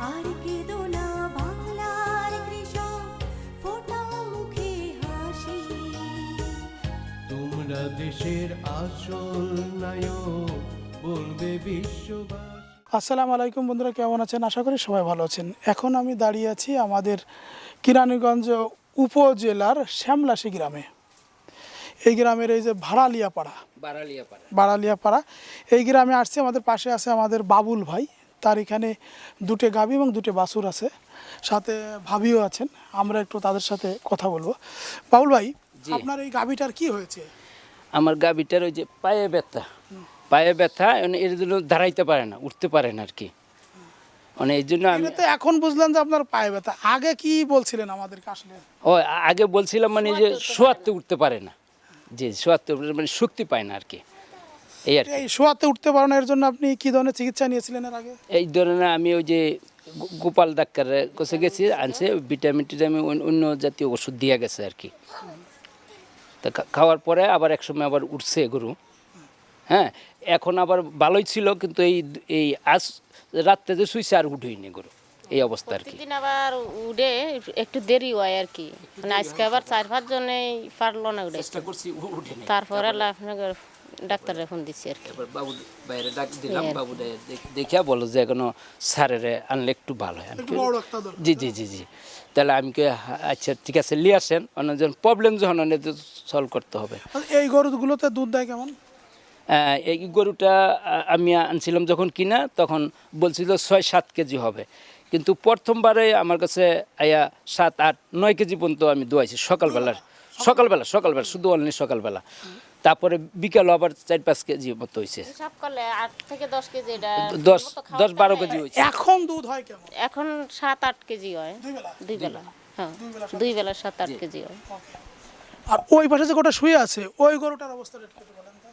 আর কেঁদো না বাংলার কৃষক, ফোটাও মুখে হাসি। তোমরা দেশের আসল নায়ক, বলবে বিশ্ববাসী। আসসালামু আলাইকুম বন্ধুরা, কেমন আছেন? আশা করি সবাই ভালো আছেন। এখন আমি দাঁড়িয়ে আছি আমাদের কিরানীগঞ্জ উপজেলার শ্যামলাশি গ্রামে। এই গ্রামের এই যে বাড়ালিয়াপাড়া, এই গ্রামে আসছে। আমাদের পাশে আছে আমাদের বাবুল ভাই, তার এখানে দুটো গাভী এবং দুটো বাছুর আছে, সাথে ভাবিও আছেন। আমরা একটু তাদের সাথে কথা বলবো। বাবুল ভাই, আপনার এই গাভীটার কি হয়েছে? আমার গাভীটার ওই যে পায়ে ব্যথা এর জন্য দাঁড়াইতে পারে না, উঠতে পারে না আর কি। মানে এই জন্য আমি তো এখন বুঝলাম যে আপনার পায়ে ব্যথা। আগে কি বলছিলেন আমাদেরকে? আসলে ও আগে বলছিলাম মানে যে শোয়াতে উঠতে পারে না, যে শোয়াতে মানে শক্তি পায় না আর কি, এই আর কি। এই শোয়াতে উঠতে পারে না, এর জন্য আপনি কি ধরনের চিকিৎসা নিয়েছিলেন এর আগে? এই ধরনের আমি ওই যে গোপাল ডাক্তারের কাছে গেছি, আনছে ভিটামিন অন্য জাতীয় ওষুধ দিয়ে গেছে আর কি। তা খাওয়ার পরে আবার একসময় আবার উঠছে গরু। হ্যাঁ, এখন আবার ভালোই ছিল, কিন্তু এই আজ রাত্রে যে শুইছে আর উঠেইনি গরু, এই অবস্থা আর কি। প্রতিদিন আবার উঠে একটু দেরি হয় আর কি। মানে আজকে আবার 4-5 জনে পারলো না উঠে, চেষ্টা করছি উঠেনি। তারপরে আপনাকে ডাক্তারের ফোন দিচ্ছি আর কি। এবার বাবু বাইরে ডাক দিলাম, বাবু দেখিয়া বলো যে এখনো স্যারেরে আনলে একটু ভালো হয়। জি জি জি জি তাহলে আমি কে আচ্ছা ঠিক আছে নিয়ে আসেন, অন্যজন প্রবলেম যখন সলভ করতে হবে। এই গরুগুলোতে দুধ দেয় কেমন? এই গরুটা আমি আনছিলাম যখন কিনা, তখন বলছিল 6-7 কেজি হবে, কিন্তু প্রথমবারে আমার কাছে 7-8-9 কেজি পর্যন্ত আমি দোয়াইছি সকালবেলা শুধু অনলি সকালবেলা। তারপরে বিকালও আবার 4-5 কেজি মতো হয়েছে, সকালে 8 থেকে 10 কেজি, এটা 10-12 কেজি হয়েছে। এখন দুধ হয় কেমন? এখন 7-8 কেজি হয় দুই বেলা। হ্যাঁ, দুই বেলা 7-8 কেজি হয়। আর ওই পাশে যে গোটা শুয়ে আছে, ওই গরুটার অবস্থাটা একটু বলেন তো।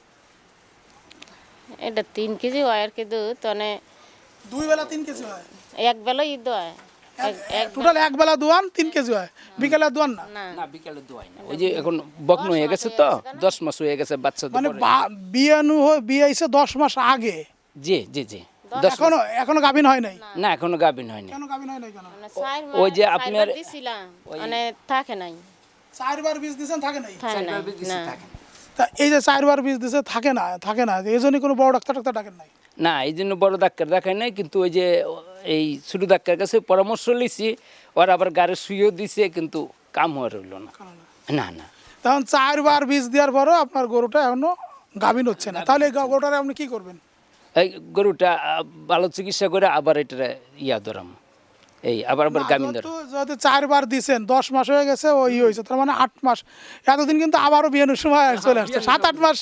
এটা 3 কেজি হয় আর কি দুধ, মানে দুই বেলা 3 কেজি হয়? এক বেলা ঈদ হয়, টোটাল এক বেলা দোয়ান 3 কেজি হয়, বিকেলে দোয়ান না? না, বিকালে দোয়াই না, ওই যে এখন বকন হয়ে গেছে তো, 10 মাস হয়ে গেছে বাচ্চা। মানে বিয়ে হইছে 10 মাস আগে? জি জি জি। এখনো গাভিন হয় নাই? না, এখনো গাভিন হয়নি। কেন গাভিন হয় নাই কেন? ওই যে আপনার দিছিলাম, মানে থাকে নাই। 4 বার বীজ দিছেন, থাকে নাই? না, তা এই যে 4 বার বীজ দিছে, থাকে না, এই জন্য কোনো বড় ডাক্তার ডাকেন নাই? না, এই জন্য বড় ডাক্তার দেখাই নাই, কিন্তু ওই যে এই ছোট ডাক্তারের কাছে পরামর্শ লিছি, ওর আবার গাড়ি শুয়েও দিছে, কিন্তু কাম হয়ে রইল না। না না, তখন 4 বার বীজ দেওয়ার পরও আপনার গরুটা এখনো গাভিন হচ্ছে না, তাহলে এই গরুটারে আপনি কি করবেন? এই গরুটা ভালো চিকিৎসা করে আবার এটা ধরাম, এই আবার গাভিন ধরাম। যদি 4 বার দিছেন, 10 মাস হয়ে গেছে, ওই হয়েছে, তার মানে 8 মাস। এতদিন কিন্তু আবারও বিয়ানোর সময় চলে আসছে। 7-8 মাস,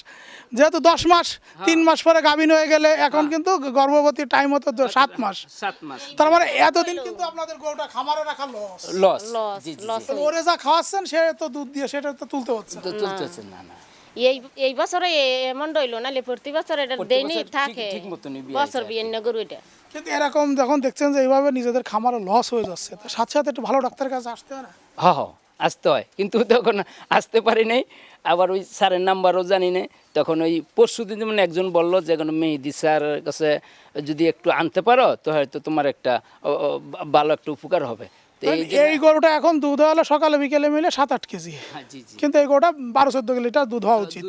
যেহেতু 10 মাস, 3 মাস পরে গাভিন হয়ে গেলে এখন কিন্তু গর্ভবতী টাইম হতো 7 মাস। তার মানে এতদিন কিন্তু আপনাদের গরুটা খামারে রাখা লস। ওরে যা খাওয়াচ্ছেন সে তো দুধ দিয়ে সেটা তো তুলতে হচ্ছে না না। এই বছরে এমন রইলো, নাহলে প্রতি বছর এটা দেয়নি থাকে, বছর বিয়ে না গরু এটা। কিন্তু এরকম যখন দেখছেন যে এইভাবে নিজেদের খামারে লস হয়ে যাচ্ছে, তো সাথে সাথে একটু ভালো ডাক্তারের কাছে আসতে হয় না? হ্যাঁ, আসতে হয়, কিন্তু তখন আসতে পারি নাই। আবার ওই স্যারের নাম্বারও জানি না। তখন ওই পরশুদিন যেমন একজন বললো যে এখন মেহেদি স্যারের কাছে যদি একটু আনতে পারো, তো হয়তো তোমার একটা ভালো একটা উপকার হবে। এই গরুটা এখন দুধ হলে সকালে বিকেলে মিলে 7-8 কেজি, কিন্তু এই গরুটা 12-14 লিটার দুধ হওয়া উচিত।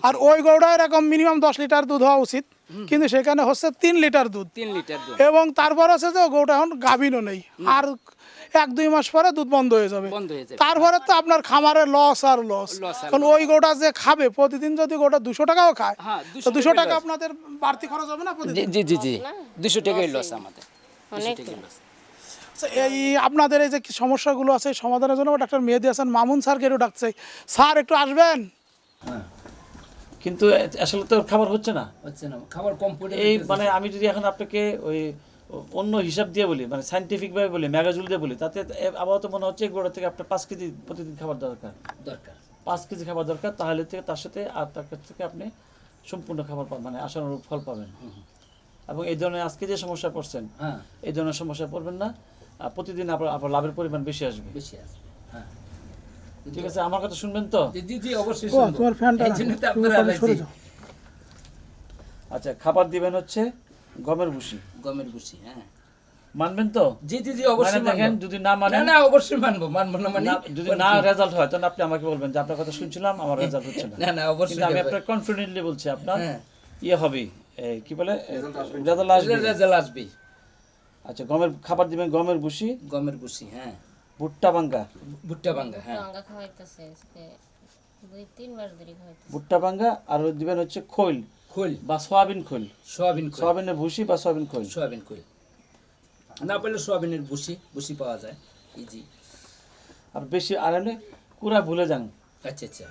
আর ওই গরুটা এরকম মিনিমাম 10 লিটার দুধ হওয়া উচিত, কিন্তু সেখানে হচ্ছে 3 লিটার দুধ। এবং তারপর হচ্ছে যে গরুটা এখন গাভিনও নেই, আর 1-2 মাস পরে দুধ বন্ধ হয়ে যাবে। তারপরে তো আপনার খামারের লস আর লস। কারণ ওই গরুটা যে খাবে প্রতিদিন, যদি গরুটা 200 টাকাও খায়, তো 200 টাকা আপনাদের বাড়তি খরচ হবে না প্রতিদিন? জি জি জি, 200 টাকাই লস আমাদের। এই আপনাদের এই যে সমস্যাগুলো আছে সমাধানের জন্য ডাক্তার মেহেদি হাসান মামুন স্যারকে একটু ডাকছে। স্যার একটু আসবেন? কিন্তু আসলে তো খাবার হচ্ছে না, খাবার কম পড়ে। এই মানে আমি যদি এখন আপনাকে ওই অন্য হিসাব দিয়ে বলি, মানে সাইন্টিফিকভাবে বলি, ম্যাগাজুল দিয়ে বলি, তাতে আপাতত মনে হচ্ছে গোড়া থেকে আপনার 5 কেজি প্রতিদিন খাবার দরকার। 5 কেজি খাবার দরকার, তাহলে থেকে তার সাথে আর তার কাছ থেকে আপনি সম্পূর্ণ খাবার পাবেন, মানে আশানুরূপ ফল পাবেন। এবং এই ধরনের আজকে যে সমস্যা পড়ছেন, এই ধরনের সমস্যা পড়বেন না। প্রতিদিন আপনার লাভের পরিমাণ বেশি আসবে। হ্যাঁ, ঠিক আছে, আমার কথা শুনবেন তো? জি জি, অবশ্যই। আচ্ছা, খাবার দিবেন হচ্ছে গমের ভুসি। হ্যাঁ, মানবেন তো? জি জি জি অবশ্যই দেখেন যদি না না মানেন, না অবশ্যই মানবো না মানে যদি না রেজাল্ট হয় তাহলে আপনি আমাকে বলবেন যে আপনার কথা শুনছিলাম, আমার রেজাল্ট হচ্ছে না। না না অবশ্যই কিন্তু আমি আপনার কনফিডেন্টলি বলছি আপনার হ্যাঁ ইয়ে হবে, কি বলে, রেজাল্ট আসবে। রেজাল্ট আসবে। আচ্ছা, গমের খাবার দিবেন, গমের ভুসি, গমের ভুসি, হ্যাঁ, ভুট্টা ভাঙ্গা, ভুট্টা ভাঙ্গা, হ্যাঁ, গঙ্গা খাওয়াইতেছে আজকে 2-3 মাস ধরে খাওয়াইতেছে। ভুট্টা ভাঙ্গা, আর দিবেন হচ্ছে খোল খোল বা সয়াবিন খোল, সোয়াবিন, সয়াবিনের ভুসি বা সয়াবিন খোল। সোয়াবিন খোল না পেলে সোয়াবিনের ভুসি পাওয়া যায় ইজি। আর বেশি আর এমনি কুড়া ভুলে যান, আচ্ছা আচ্ছা,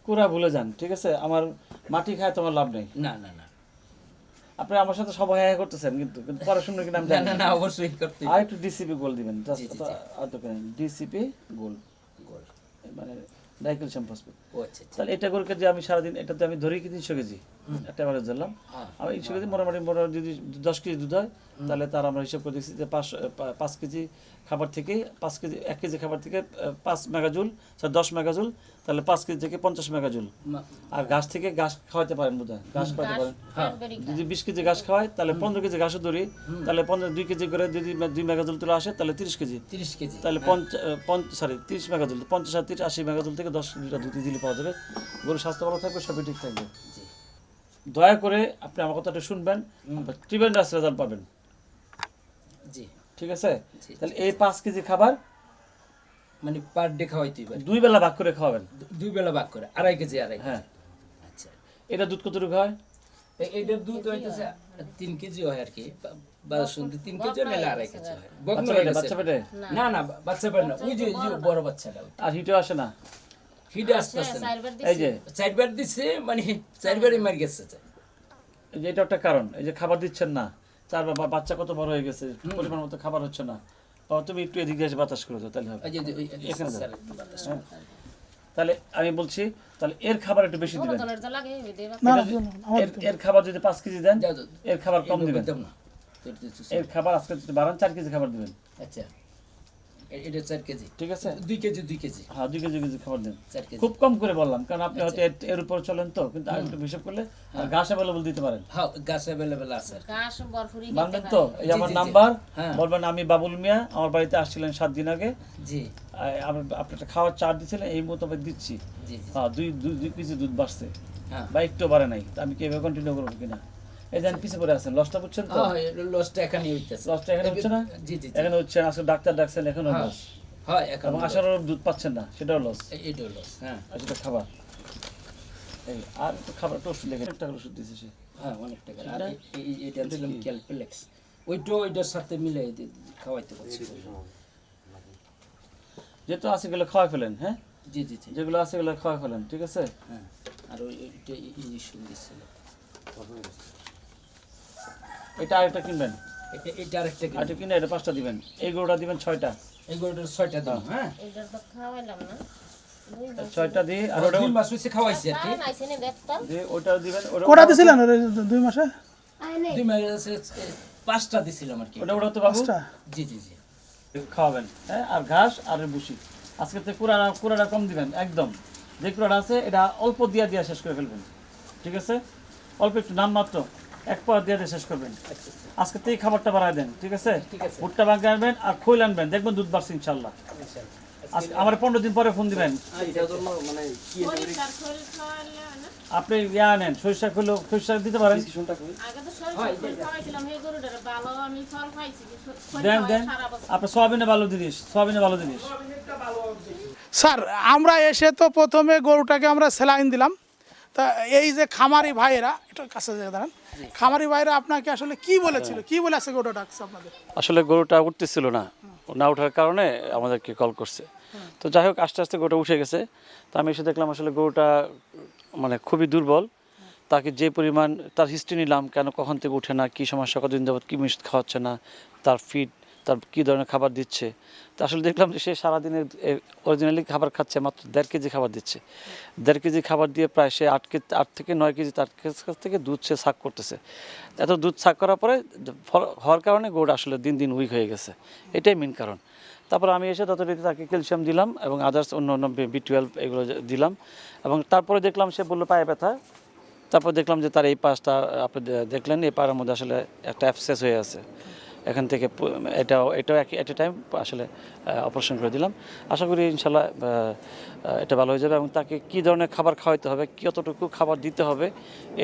কুড়া ভুলে যান, ঠিক আছে? আমার মাটি খায় তোমার লাভ নেই। না না না আপনি আমার সাথে সবাই হ্যাঁ করতেছেন, কিন্তু কিন্তু পড়াশোনা কিনা আমি না জানি না না। না অবশ্যই করতে আর একটু ডিসিপি গোল দিবেন, জি, জি, জি। ডিসিপি গোল, গোল। মানে ডাইক্যালসিয়াম ফসফেট। ও আচ্ছা আচ্ছা, তাহলে এটা করে যে আমি সারাদিন এটাতে আমি ধরি কি 300 কেজি, একটা এভারেজ ধরলাম, হ্যাঁ। আমি 300 কেজি মোটামুটি যদি 10 কেজি দুধ হয়, তাহলে তার আমরা হিসাব করে দিচ্ছি যে 5 কেজি খাবার থেকে 5 কেজি 1 কেজি খাবার থেকে 5 মেগাজুল, 10 মেগাজুল, তাহলে 5 কেজি থেকে 50 মেগাজুল। আর ঘাস থেকে ঘাস খাওয়াতে পারেন, বোধহয় ঘাস খাওয়াতে পারেন। যদি 20 কেজি ঘাস খাওয়ায় তাহলে 15 কেজি ঘাসও ধরি, তাহলে 2 কেজি করে যদি 2 মেগাজুল তুলে আসে তাহলে 30 কেজি, 30 কেজি, তাহলে 30 মেগাজুল, 50 আর 30 80 মেগাজুল থেকে 10 লিটার দুধ দিলে পাওয়া যাবে। গরু স্বাস্থ্য ভালো থাকবে, সবই ঠিক থাকবে। জি দয়া করে আপনি আমার কথাটা শুনবেন, ট্রিমেন্ডাস রেজাল্ট পাবেন, জি, ঠিক আছে? জি। তাহলে এই 5 কেজি খাবার মানে পার ডে খাওয়াইতে হবে, 2 বেলা ভাগ করে খাওয়াবেন। 2 বেলা ভাগ করে 2.5 কেজি 2.5 হ্যাঁ। কেজি। আচ্ছা, এটা দুধ কতটুকু হয়? এটার দুধ হইতেছে 3 কেজি হয় আর কি, বা শুনতে 3 কেজি হলে 2.5 কেজি হয়। বাচ্চা পেটে, বাচ্চা পেটে? না না বাচ্চা পেটে না, ওই যে বড় বাচ্চাটা আর হিটও আসে না? হিডে আসতেছে না। 4 বার এই যে 4 বার দিছে, মানে 4 বারই মার গেছে। এই যে এটা একটা কারণ, এই যে খাবার দিচ্ছেন না, 4 বার বাচ্চা কত বড় হয়ে গেছে, পরিমাণ মতো খাবার হচ্ছে না। তুমি একটু এদিকে এসে বাতাস করে দাও, তাহলে হবে। এই যে এখানে দাও। স্যার একটু বাতাস। হ্যাঁ। তাহলে আমি বলছি, তাহলে এর খাবার একটু বেশি দিবেন। দলের যা লাগে ওই দেবা। না না এর খাবার যদি 5 কেজি দেন, যাও, যাও। এর খাবার কম দিবেন। দাও না। তো এটা তো- এর খাবার আজকে যদি বাড়ান 4 কেজি খাবার দিবেন, আচ্ছা, এটা 4 কেজি, ঠিক আছে? 2 কেজি 2 কেজি হ্যাঁ, 2 কেজি খাবার দেন। 4 কেজি। খুব কম করে বললাম, কারণ আপনি হয়তো এর উপর চলেন তো, কিন্তু আর একটু হিসাব করলে আর ঘাস অ্যাভেলেবল দিতে পারেন। হ্যাঁ, গাছ অ্যাভেলেবল আছে আর কি। ঘাস ভরপুরি মানবেন তো? এই আমার জি, জি। নাম্বার, হ্যাঁ। বলবেন আমি বাবুল মিয়া, আমার বাড়িতে আসছিলেন 7 দিন আগে, জি আপনি একটা খাওয়ার চার্জ দিচ্ছিলেন, এই মতো আমি দিচ্ছি। জি জি, হ্যাঁ, 2 কেজি দুধ বাড়ছে, হ্যাঁ বা একটু বাড়ে নাই, তা আমি কি এভাবে কন্টিনিউ করবো কিনা? এই যে পিছিয়ে পড়ে আছেন, লসটা বুঝছেন তো? হ্যাঁ লসটা এখানে হইতাছে। লসটা এখানে হচ্ছে না? জি জি জি, এখানে হচ্ছে না, আজকে ডাক্তার ডাকছেন, এখানেও হ্যাঁ লস, হ্যাঁ এখন এবং আসার দুধ পাচ্ছেন না, সেটাও লস। এটা লস, হ্যাঁ আর সেটা খাবার, এই আর একটু খাবার একটু ওষুধ লেগে একটা ওষুধ দিয়েছে সে। হ্যাঁ অনেক টাকা। আর এটা ছিলাম ক্যালপ্লেক্স, ওইটার সাথে মিলে খাওয়াইতে পারছি। যেহেতু আছে গেলে খাওয়াই ফেলেন, হ্যাঁ, জি জি জি, যেগুলো আছে গেলে খাওয়াই ফেলেন, ঠিক আছে? হ্যাঁ। আর ওইটা ইঞ্জেকশন দিচ্ছিল, এটা আরেকটা কিনবেন, এটা আরেকটা আরেকটা কিনে এটা 5টা দিবেন, এই গরুটা দিবেন 6টা, এই গরুটার 6টা দাম, হ্যাঁ এটার তো খাওয়াইলাম না 2 মাস 6টা দিয়ে, আর ওটা 2 মাস হইছে খাওয়াইছি আর কি। তারা নাইছে নি দেখতাম দিয়ে ওটাও দিবেন, কোটা দিছিলেন 2 মাসে? 2 মাস 5টা দিছিলাম আর কি। ওটা তো বাবু 5টা? জি জি জি, খাওয়াবেন, হ্যাঁ, আর ঘাস আর ভুসি। আজকে তো কুড়াটা কম দিবেন একদম, যে কুড়াটা আছে এটা অল্প দিয়া শেষ করে ফেলবেন, ঠিক আছে? অল্প একটু নাম মাত্র 1 পা দিয়ে শেষ করবেন। আজকে তো এই খাবারটা বাড়ায় দেন, ঠিক আছে? ঠিক আছে। ভুট্টা ভাঙে আনবেন আর খৈল আনবেন, দেখবেন দুধ বাড়ছে ইনশাল্লাহ। আজকে আমার 15 দিন পরে ফোন দিবেন, পরিষ্কার করে খাওয়াইলে না আপনি আনেন সরিষা দিতে পারেন, আগে তো সরষে খাওয়াইছিলাম এই গরুটার ভালো আমি ফল খাইছি দেন সারা বছর আপনার সোয়াবিনে ভালো জিনিস, সোয়াবিনে ভালো জিনিস। স্যার আমরা এসে তো প্রথমে গরুটাকে আমরা স্যালাইন দিলাম, তা এই যে খামারি ভাইয়েরা একটু কাছে যেয়ে দাঁড়ান, খামারি ভাইয়েরা আপনাকে আসলে কি বলেছিল, কি বলে আছে গরুটা ডাকছে আপনাদের? আসলে গরুটা উঠতেছিল না, না ওঠার কারণে আমাদেরকে কল করছে। তো যাই হোক আস্তে আস্তে গরুটা উঠে গেছে। তো আমি এসে দেখলাম আসলে গরুটা মানে খুবই দুর্বল। তাকে যে পরিমাণ তার হিস্ট্রি নিলাম, কেন কখন থেকে উঠে না, কী সমস্যা, কতদিন যাবত কী মিষ্টি খাওয়াচ্ছে না, তার ফিড, তার কী ধরনের খাবার দিচ্ছে। তো আসলে দেখলাম যে সে সারাদিনের অরিজিনালি খাবার খাচ্ছে, মাত্র 1.5 কেজি খাবার দিচ্ছে। 1.5 কেজি খাবার দিয়ে প্রায় সে 8 থেকে 9 কেজি তার কাছ থেকে দুধ সে ছাক করতেছে। এত দুধ ছাক করার পরে হওয়ার কারণে গরুটা আসলে দিন দিন উইক হয়ে গেছে, এটাই মেন কারণ। তারপর আমি এসে ততটিতে তাকে ক্যালসিয়াম দিলাম এবং আদার্স অন্য অন্য B12 এগুলো দিলাম, এবং তারপরে দেখলাম সে বললো পায়ে ব্যথা। তারপর দেখলাম যে তার এই পাশটা আপনি দেখলেন, এই পায়ের মধ্যে আসলে একটা অ্যাবসেস হয়ে আছে। এখান থেকে এটাও এট এ টাইম আসলে অপারেশন করে দিলাম। আশা করি ইনশাল্লাহ এটা ভালো হয়ে যাবে এবং তাকে কী ধরনের খাবার খাওয়াইতে হবে, কতটুকু খাবার দিতে হবে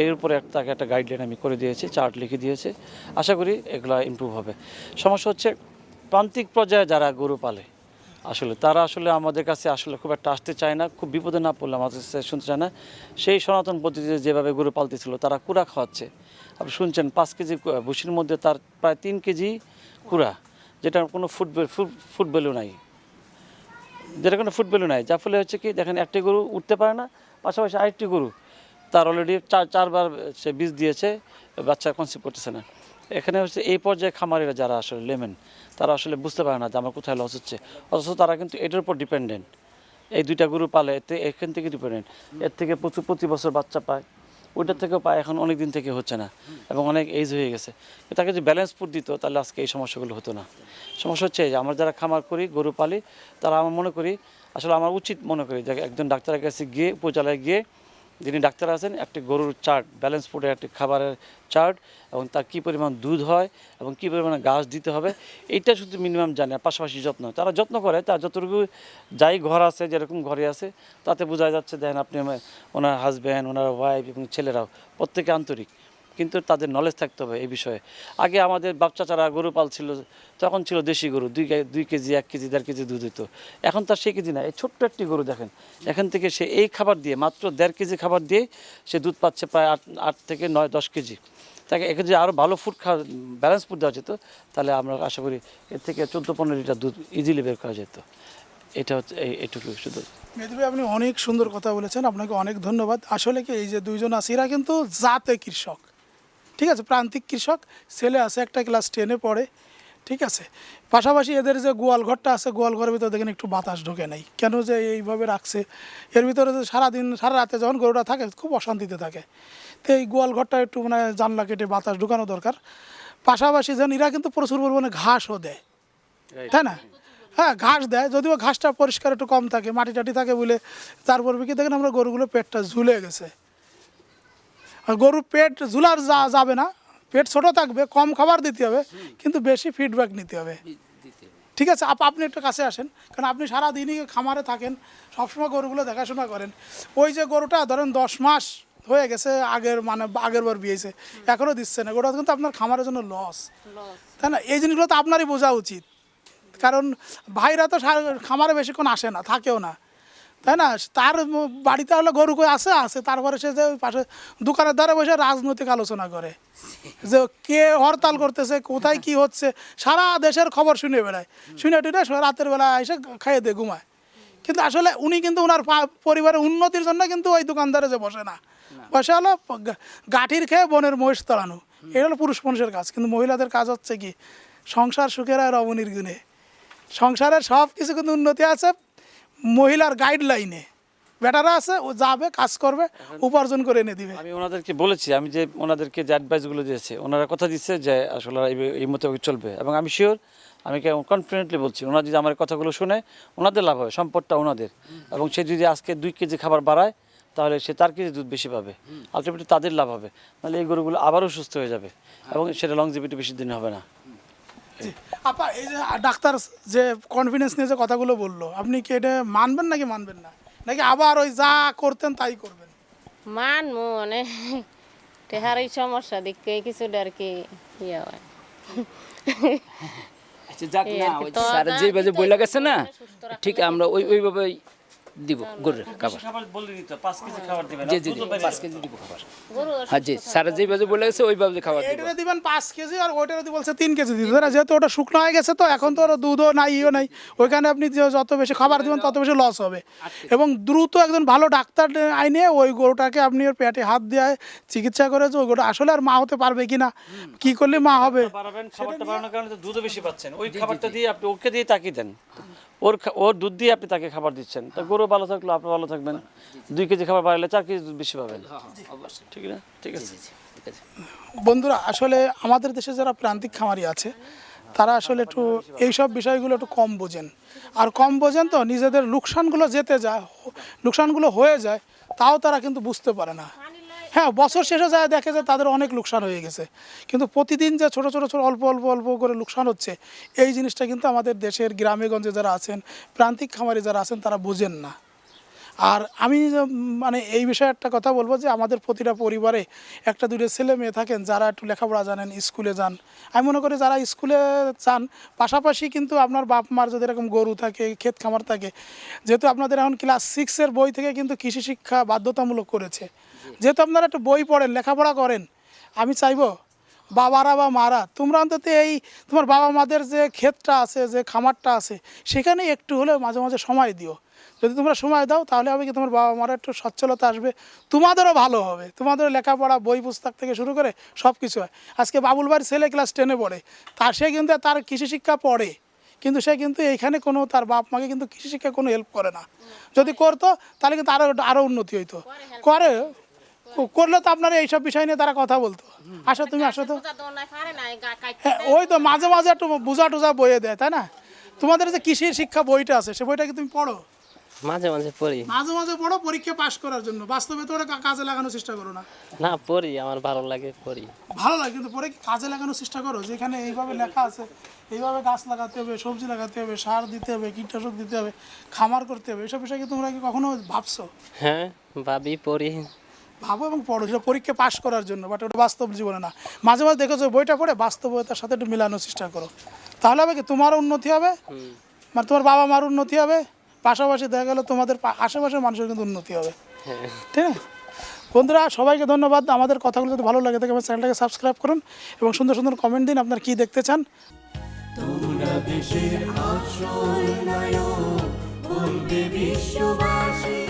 এর উপরে তাকে একটা গাইডলাইন আমি করে দিয়েছি, চার্ট লিখে দিয়েছি। আশা করি এগুলো ইমপ্রুভ হবে। সমস্যা হচ্ছে প্রান্তিক পর্যায়ে যারা গরু পালে আসলে তারা আসলে আমাদের কাছে আসলে খুব একটা আসতে চায় না, খুব বিপদে না পড়লে আমাদের কাছে শুনতে চায় না। সেই সনাতন পদ্ধতিতে যেভাবে গরু পালতেছিল তারা কুড়া খাওয়াচ্ছে, আপনি শুনছেন 5 কেজি ভুসির মধ্যে তার প্রায় 3 কেজি কুড়া, যেটার কোনো ফুড ভ্যালু নাই, যার ফলে হচ্ছে কি দেখেন একটি গরু উঠতে পারে না, পাশাপাশি আরেকটি গরু তার অলরেডি চারবার সে বীজ দিয়েছে, বাচ্চা কনসিভ করতেছে না। এখানে হচ্ছে এই পর্যায়ে খামারিরা যারা আসলে লেমেন তারা আসলে বুঝতে পারে না যে আমার কোথায় লস হচ্ছে, অথচ তারা কিন্তু এটার উপর ডিপেন্ডেন্ট। এই 2টা গরু পালে এখান থেকে ডিপেন্ডেন্ট, এর থেকে প্রতি বছর বাচ্চা পায়, ওইটার থেকেও পায়, এখন অনেক দিন থেকে হচ্ছে না এবং অনেক এজ হয়ে গেছে। তাকে যদি ব্যালেন্স ফুড দিত তাহলে আজকে এই সমস্যাগুলো হতো না। সমস্যা হচ্ছে যে আমরা যারা খামার করি, গরু পালি, তারা আমার মনে করি আসলে আমার উচিত মনে করি যে একজন ডাক্তারের কাছে গিয়ে, উপজেলায় গিয়ে, যিনি ডাক্তার আছেন, একটি গরুর চার্ট, ব্যালেন্স ফুডের একটি খাবারের চার্ট এবং তার কী পরিমাণ দুধ হয় এবং কী পরিমাণে ঘাস দিতে হবে এইটা শুধু মিনিমাম জানে। আর পাশাপাশি যত্ন তারা যত্ন করে, তার যতটুকু যাই ঘর আছে, যেরকম ঘরে আছে তাতে বোঝা যাচ্ছে। দেখেন আপনি ওনার হাজব্যান্ড, ওনার ওয়াইফ এবং ছেলেরাও প্রত্যেকে আন্তরিক, কিন্তু তাদের নলেজ থাকতে হবে এই বিষয়ে। আগে আমাদের বাচ্চা চারা গরু পালছিল, তখন ছিল দেশি গরু, 2 কেজি 1 কেজি 1.5 কেজি দুধ দিত। এখন তার সেই কেজি না, এই ছোট্ট একটি গরু দেখেন, এখান থেকে সে এই খাবার দিয়ে, মাত্র 1.5 কেজি খাবার দিয়ে সে দুধ পাচ্ছে প্রায় 8 থেকে 9-10 কেজি। তাকে একে যদি আরও ভালো ফুড ব্যালেন্স ফুড দেওয়া যেত তাহলে আমরা আশা করি এর থেকে 14-15 লিটার দুধ ইজিলি বের করা যেত। এটা হচ্ছে এইটুকু শুধু। মেহেদী ভাই, আপনি অনেক সুন্দর কথা বলেছেন, আপনাকে অনেক ধন্যবাদ। আসলে কি এই যে 2জন আছে এরা কিন্তু জাতে কৃষক, ঠিক আছে, প্রান্তিক কৃষক, ছেলে আছে একটা ক্লাস 10-এ পড়ে, ঠিক আছে। পাশাপাশি এদের যে গোয়াল ঘরটা আছে, গোয়াল ঘরের ভিতরে দেখেন একটু বাতাস ঢোকে নাই, কেন যে এইভাবে রাখছে, এর ভিতরে যে সারা রাতে যখন গরুটা থাকে খুব অশান্তিতে থাকে, তো এই গোয়াল ঘরটা একটু মানে জানলা কেটে বাতাস ঢুকানো দরকার। পাশাপাশি যেন এরা কিন্তু প্রচুর পরিমাণে ঘাসও দেয়, তাই না? হ্যাঁ, ঘাস দেয়, যদিও ঘাসটা পরিষ্কার একটু কম থাকে, মাটি টাটি থাকে বলে। তারপর কি দেখেন আমরা গরুগুলো পেটটা ঝুলে গেছে, আর গরুর পেট ঝুলার যাবে না, পেট ছোট থাকবে, কম খাবার দিতে হবে, কিন্তু বেশি ফিডব্যাক নিতে হবে, ঠিক আছে। আপনি একটু কাছে আসেন, কারণ আপনি সারাদিনই খামারে থাকেন, সবসময় গরুগুলো দেখাশোনা করেন। ওই যে গরুটা ধরেন 10 মাস হয়ে গেছে, আগের বার বিয়েছে, এখনও দিচ্ছে না, গোটা কিন্তু আপনার খামারের জন্য লস, তাই না? এই জিনিসগুলো তো আপনারই বোঝা উচিত, কারণ ভাইরা তো খামারে বেশিক্ষণ আসে না, থাকেও না, তাই না? তার বাড়িতে হলে গরু আছে, তারপরে সে যে ওই পাশে দোকানের দ্বারা বসে রাজনৈতিক আলোচনা করে যে কে হরতাল করতেছে, কোথায় কি হচ্ছে, সারা দেশের খবর শুনে বেড়ায়, শুনে টুনে রাতের বেলা এসে খাইয়ে দিয়ে ঘুমায়। কিন্তু আসলে উনি কিন্তু ওনার পরিবারের উন্নতির জন্য কিন্তু ওই দোকানদারে যে বসে না, বসে হলো গাঠির খেয়ে বনের মহিষ তাড়ানো, এটা হলো পুরুষ মানুষের কাজ। কিন্তু মহিলাদের কাজ হচ্ছে কি, সংসার সুখের আর রমণীর গুণে, সংসারের সব কিছু কিন্তু উন্নতি আছে মহিলার গাইডলাইনে, বেটারা আছে, ও যাবে, কাজ করবে, উপার্জন করে এনে দিবে। আমি ওনাদেরকে বলেছি, আমি যে ওনাদেরকে যে অ্যাডভাইসগুলো দিয়েছে, ওনারা কথা দিচ্ছে যে আসলে এই মোতাবেক চলবে, এবং আমি শিওর, আমি কনফিডেন্টলি বলছি, ওনারা যদি আমার কথাগুলো শুনে ওনাদের লাভ হবে, সম্পদটা ওনাদের, এবং সে যদি আজকে 2 কেজি খাবার বাড়ায় তাহলে সে 4 কেজি দুধ বেশি পাবে, আলটিমেটলি তাদের লাভ হবে, নাহলে এই গরুগুলো আবারও সুস্থ হয়ে যাবে এবং সেটা লংজিভিটি বেশি দিন হবে না। আপা, এই যে ডাক্তার যে কনফিডেন্স নিয়ে যে কথাগুলো বললো, আপনি কি এটা মানবেন নাকি মানবেন না, নাকি আবার ওই যা করতেন তাই করবেন? মানমু মানে টেহার এই সমস্যা দেখে কিছুটা আর কি ইয়ে হয়। আচ্ছা, যাক না, ওই স্যার যেভাবে বলে গেছে না, ঠিক আমরা ওইভাবেই দিব গরুর খাবার। জি জি 5 কেজি দিব খাবার। হ্যাঁ জি, স্যার যেভাবে বলে গেছে ওইভাবে খাবার দিব। এইটারে দিবেন 5 কেজি, আর ওইটারে দি বলছে 3 কেজি দিতে, না? যেহেতু ওটা শুকনো হয়ে গেছে, তো এখন তো ওর দুধও নাই, ইও নাই, ওইখানে আপনি যত বেশি খাবার দিবেন তত বেশি লস হবে। এবং দ্রুত একজন ভালো ডাক্তার আইনে ওই গরুটাকে আপনি ওর পেটে হাত দিয়ে চিকিৎসা করে যে ওই গরুটা আসলে আর মা হতে পারবে কিনা, কি করলে মা হবে। খাবারটা বাড়ানোর কারণে তো দুধও বেশি পাচ্ছেন, ওই খাবারটা দিয়ে আপনি ওকে দিয়ে তাকিয়ে দেন, ওর দুধ দিয়ে আপনি তাকে খাবার দিচ্ছেন, তা গরু ভালো থাকলে আপনি ভালো থাকবেন। 2 কেজি খাবার বাড়ালে 4 কেজি দুধ বেশি পাবেন, ঠিক না? ঠিক আছে বন্ধুরা, আসলে আমাদের দেশে যারা প্রান্তিক খামারি আছে তারা আসলে একটু এইসব বিষয়গুলো একটু কম বোঝেন, আর কম বোঝেন তো নিজেদের লোকসানগুলো হয়ে যায়, তাও তারা কিন্তু বুঝতে পারে না। হ্যাঁ বছর শেষে যায় দেখে যে তাদের অনেক লোকসান হয়ে গেছে, কিন্তু প্রতিদিন যে ছোট ছোট ছোট অল্প অল্প অল্প করে লোকসান হচ্ছে, এই জিনিসটা কিন্তু আমাদের দেশের গ্রামে গঞ্জে যারা আছেন, প্রান্তিক খামারি যারা আছেন, তারা বোঝেন না। আর আমি মানে এই বিষয়ে একটা কথা বলবো যে আমাদের প্রতিটা পরিবারে একটা দুটো ছেলে মেয়ে থাকেন যারা একটু লেখাপড়া জানেন, স্কুলে যান। আমি মনে করি যারা স্কুলে যান পাশাপাশি কিন্তু আপনার বাপ মার যদি এরকম গরু থাকে, ক্ষেত খামার থাকে, যেহেতু আপনাদের এখন ক্লাস 6-এর বই থেকে কিন্তু কৃষি শিক্ষা বাধ্যতামূলক করেছে, যেহেতু আপনারা একটু বই পড়েন, লেখাপড়া করেন, আমি চাইবো বাবারা বা মারা তোমরা অন্তত এই তোমার বাবা মাদের যে ক্ষেতটা আছে, যে খামারটা আছে, সেখানে একটু হলেও মাঝে মাঝে সময় দিও। যদি তোমরা সময় দাও তাহলে হবে কি তোমার বাবা মারা একটু সচ্ছলতা আসবে, তোমাদেরও ভালো হবে, তোমাদেরও লেখাপড়া বই পুস্তক থেকে শুরু করে সব কিছু হয়। আজকে বাবুল ভাইয়ের ছেলে ক্লাস 10-এ পড়ে, সে কিন্তু তার কৃষি শিক্ষা পড়ে, কিন্তু সে কিন্তু এইখানে কোনো তার বাপ মাকে কিন্তু কৃষি শিক্ষা কোনো হেল্প করে না। যদি করতো তাহলে কিন্তু আরও উন্নতি হইতো। করলে তো আপনার এইসব বিষয় নিয়ে তারা কথা বলতো। আসো তুমি আসো তো। হ্যাঁ ওই তো মাঝে মাঝে একটু বোঝা টোজা বইয়ে দেয়, তাই না? তোমাদের যে কৃষি শিক্ষা বইটা আছে, সে বইটা কি তুমি পড়ো? মাঝে মাঝে পড়ি। মাঝে মাঝে পড়ো পরীক্ষা পাশ করার জন্য, বাস্তবে তো ওটা কাজে লাগানোর চেষ্টা করো না? না পড়ি, আমার ভালো লাগে পড়ি। ভালো লাগে, কিন্তু পরে কি কাজে লাগানোর চেষ্টা করো? যেখানে এইভাবে লেখা আছে, এইভাবে গাছ লাগাতে হবে, সবজি লাগাতে হবে, সার দিতে হবে, কীটনাশক দিতে হবে, খামার করতে হবে, এসব বিষয়ে কি তোমরা কি কখনো ভাবছো? হ্যাঁ ভাবি, পড়ি। ভাবো এবং পড়ো, সেটা পরীক্ষা পাশ করার জন্য, বাট ওটা বাস্তব জীবনে না। মাঝে মাঝে দেখো যে বইটা পড়ে বাস্তবতার সাথে একটু মিলানোর চেষ্টা করো, তাহলে হবে কি তোমারও উন্নতি হবে, মানে তোমার বাবা মার উন্নতি হবে, পাশাপাশি দেখা গেল তোমাদের আশেপাশের মানুষের কিন্তু উন্নতি হবে। ঠিক আছে বন্ধুরা, সবাইকে ধন্যবাদ। আমাদের কথাগুলো যদি ভালো লাগে থাকে আমার চ্যানেলটাকে সাবস্ক্রাইব করুন এবং সুন্দর সুন্দর কমেন্ট দিন আপনার কী দেখতে চান। তোমরা দেশের আসল নায়ক, বলবে বিশ্ববাসী।